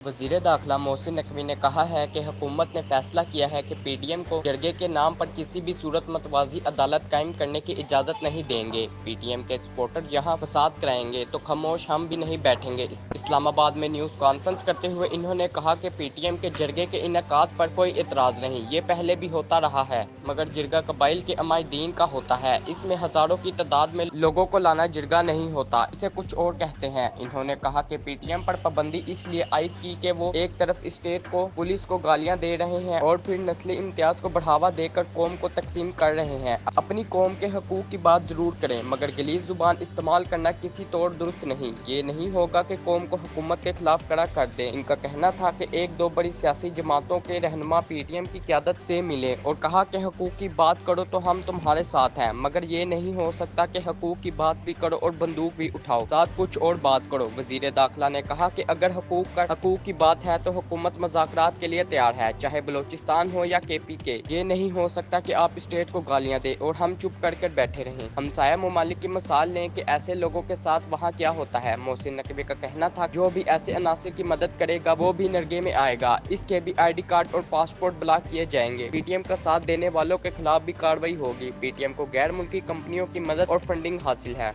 वज़ीर दाखिला मोहसिन नकवी ने कहा है कि हुकूमत ने फैसला किया है कि पीटीएम को जरगे के नाम पर किसी भी सूरत मतवाजी अदालत कायम करने की इजाज़त नहीं देंगे। पीटीएम के सपोर्टर जहां फसाद कराएंगे तो खामोश हम भी नहीं बैठेंगे। इस्लामाबाद में न्यूज़ कॉन्फ्रेंस करते हुए इन्होंने कहा कि पीटीएम के जरगे के इनेकाद पर कोई एतराज़ नहीं, ये पहले भी होता रहा है, मगर जिरगा कबाइल के अमायदीन का होता है। इसमें हज़ारों की तादाद में लोगों को लाना जिरगा नहीं होता, इसे कुछ और कहते हैं। इन्होंने कहा कि पीटीएम पर पाबंदी इसलिए आयद की कि वो एक तरफ स्टेट को, पुलिस को गालियां दे रहे हैं और फिर नस्ली इम्तियाज को बढ़ावा देकर कौम को तकसीम कर रहे हैं। अपनी कौम के हकूक की बात जरूर करें, मगर गलीज जुबान इस्तेमाल करना किसी तौर दुरुस्त नहीं। ये नहीं होगा कि कौम को हुकूमत के खिलाफ खड़ा कर दे। इनका कहना था कि एक दो बड़ी सियासी जमातों के रहनुमा पीटीएम की क़यादत से मिले और कहा कि हकूक की बात करो तो हम तुम्हारे साथ हैं, मगर ये नहीं हो सकता कि हकूक की बात भी करो और बंदूक भी उठाओ, साथ कुछ और बात करो। वज़ीर दाखिला ने कहा कि अगर हकूक की बात है तो हुकूमत मुज़ाकरात के लिए तैयार है, चाहे बलोचिस्तान हो या केपी के। ये नहीं हो सकता कि आप स्टेट को गालियां दे और हम चुप कर बैठे रहें। हमसाया ममालिक की मिसाल लें कि ऐसे लोगों के साथ वहाँ क्या होता है। मोहसिन नकवी का कहना था जो भी ऐसे अनासिर की मदद करेगा वो भी नरगे में आएगा, इसके भी ID कार्ड और पासपोर्ट ब्लॉक किए जाएंगे। पीटीएम का साथ देने वालों के खिलाफ भी कार्रवाई होगी। पीटीएम को गैर मुल्की कंपनियों की मदद और फंडिंग हासिल है।